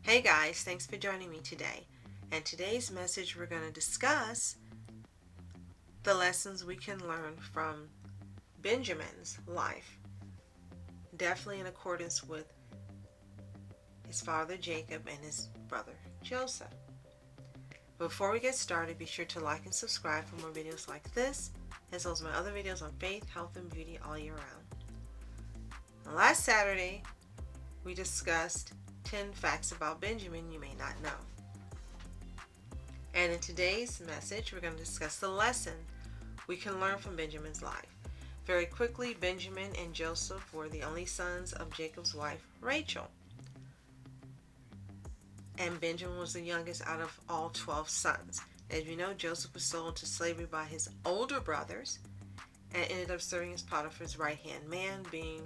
Hey guys, thanks for joining me today. And today's message, we're going to discuss the lessons we can learn from Benjamin's life, definitely in accordance with his father Jacob and his brother Joseph. Before we get started, be sure to like and subscribe for more videos like this, as well as my other videos on faith, health, and beauty all year round. Last Saturday, we discussed 10 facts about Benjamin you may not know. And in today's message, we're going to discuss the lesson we can learn from Benjamin's life. Very quickly, Benjamin and Joseph were the only sons of Jacob's wife, Rachel. And Benjamin was the youngest out of all 12 sons. As you know, Joseph was sold into slavery by his older brothers and ended up serving as Potiphar's right-hand man, being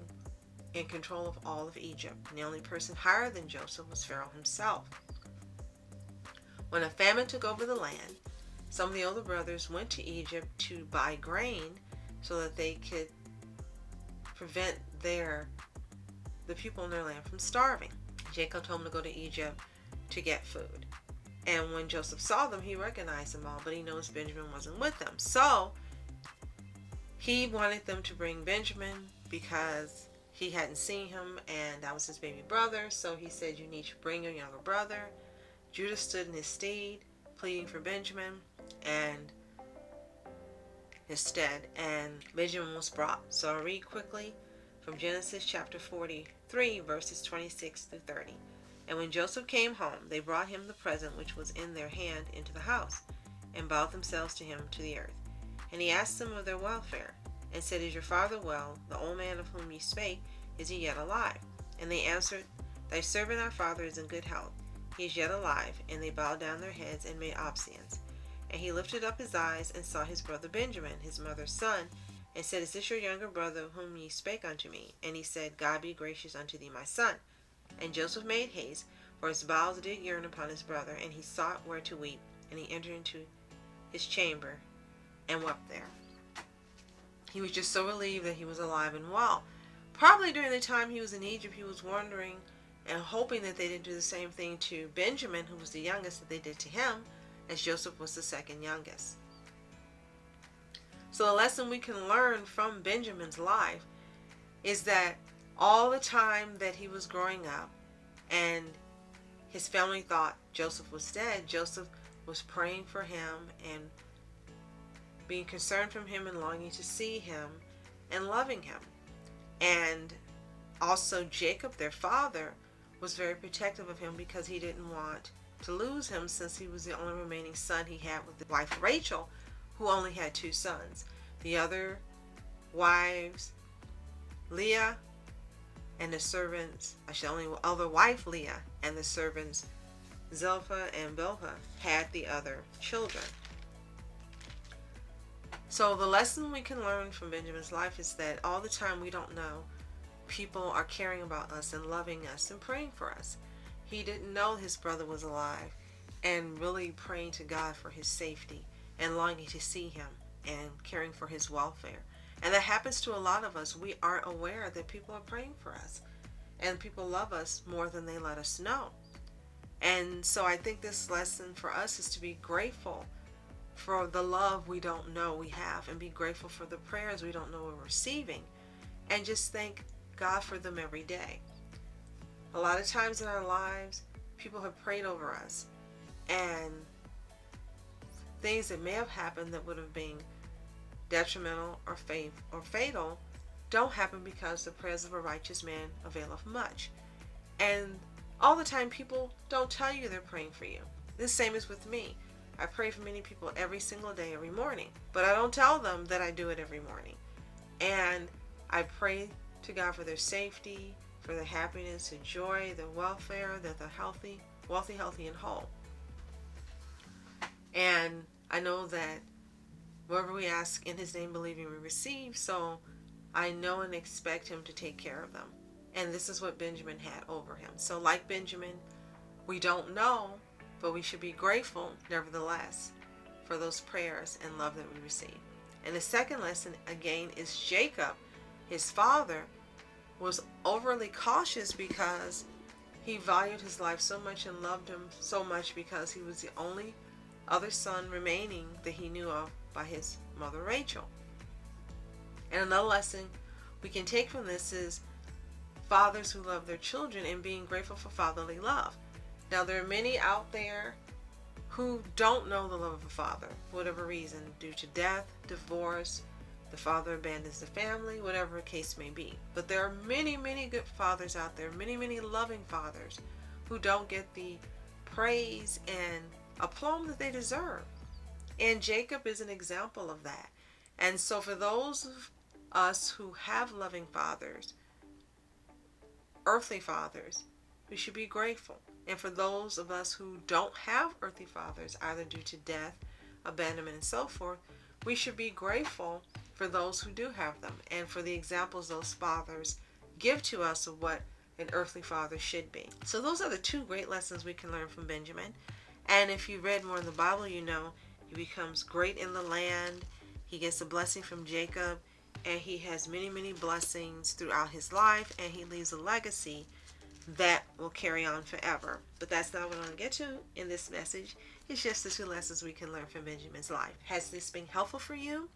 in control of all of Egypt. And the only person higher than Joseph was Pharaoh himself. When a famine took over the land, some of the older brothers went to Egypt to buy grain so that they could prevent the people in their land from starving. Jacob told them to go to Egypt to get food. And when Joseph saw them, he recognized them all, but he knows Benjamin wasn't with them. So he wanted them to bring Benjamin because he hadn't seen him and that was his baby brother. So he said, you need to bring your younger brother. Judah stood in his stead, pleading for Benjamin and his stead, and Benjamin was brought. So I'll read quickly from Genesis chapter 43, verses 26 through 30. And when Joseph came home, they brought him the present which was in their hand into the house, and bowed themselves to him to the earth. And he asked them of their welfare, and said, Is your father well? The old man of whom you spake, is he yet alive? And they answered, Thy servant our father is in good health. He is yet alive. And they bowed down their heads and made obeisance. And he lifted up his eyes and saw his brother Benjamin, his mother's son, and said, Is this your younger brother whom ye spake unto me? And he said, God be gracious unto thee, my son. And Joseph made haste, for his bowels did yearn upon his brother, and he sought where to weep. And he entered into his chamber and wept there. He was just so relieved that he was alive and well. Probably during the time he was in Egypt, he was wondering and hoping that they didn't do the same thing to Benjamin, who was the youngest, that they did to him, as Joseph was the second youngest. So the lesson we can learn from Benjamin's life is that all the time that he was growing up and his family thought Joseph was dead, Joseph was praying for him and being concerned for him and longing to see him and loving him. And also Jacob, their father, was very protective of him because he didn't want to lose him, since he was the only remaining son he had with his wife Rachel, who only had 2 sons. The other wives, Leah and the servants, only other wife Leah and the servants Zilpah and Bilhah had the other children. So the lesson we can learn from Benjamin's life is that all the time we don't know, people are caring about us and loving us and praying for us. He didn't know his brother was alive and really praying to God for his safety and longing to see him and caring for his welfare. And that happens to a lot of us. We aren't aware that people are praying for us and people love us more than they let us know. And so I think this lesson for us is to be grateful for the love we don't know we have, and be grateful for the prayers we don't know we're receiving, and just thank God for them every day. A lot of times in our lives, people have prayed over us, and things that may have happened that would have been detrimental or fatal don't happen, because the prayers of a righteous man availeth much. And all the time people don't tell you they're praying for you. The same is with me. I pray for many people every single day, every morning, but I don't tell them that I do it every morning. And I pray to God for their safety, for their happiness, their joy, their welfare, that they're healthy, wealthy, healthy, and whole. And I know that whatever we ask in his name, believing we receive, so I know and expect him to take care of them. And this is what Benjamin had over him. So like Benjamin, we don't know, but we should be grateful nevertheless for those prayers and love that we receive. And the second lesson, again, is Jacob, his father, was overly cautious because He valued his life so much and loved him so much because he was the only other son remaining that he knew of by his mother Rachel. And another lesson we can take from this is fathers who love their children and being grateful for fatherly love. Now, there are many out there who don't know the love of a father for whatever reason, due to death, divorce, the father abandons the family, whatever the case may be. But there are many, many good fathers out there, many, many loving fathers who don't get the praise and aplomb that they deserve. And Jacob is an example of that. And so for those of us who have loving fathers, earthly fathers, we should be grateful. And for those of us who don't have earthly fathers, either due to death, abandonment, and so forth, we should be grateful for those who do have them and for the examples those fathers give to us of what an earthly father should be. So those are the two great lessons we can learn from Benjamin. And if you read more in the Bible, you know he becomes great in the land. He gets a blessing from Jacob, and he has many, many blessings throughout his life, and he leaves a legacy that will carry on forever. But that's not what I want to get to in this message. It's just the two lessons we can learn from Benjamin's life. Has this been helpful for you?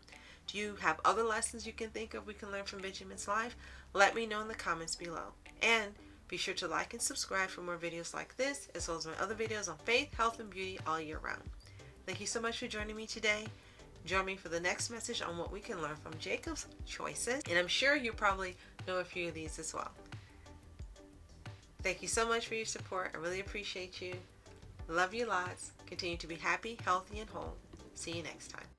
Do you have other lessons you can think of we can learn from Benjamin's life? Let me know in the comments below. And be sure to like and subscribe for more videos like this, as well as my other videos on faith, health, and beauty all year round. Thank you so much for joining me today. Join me for the next message on what we can learn from Jacob's choices. And I'm sure you probably know a few of these as well. Thank you so much for your support. I really appreciate you. Love you lots. Continue to be happy, healthy, and whole. See you next time.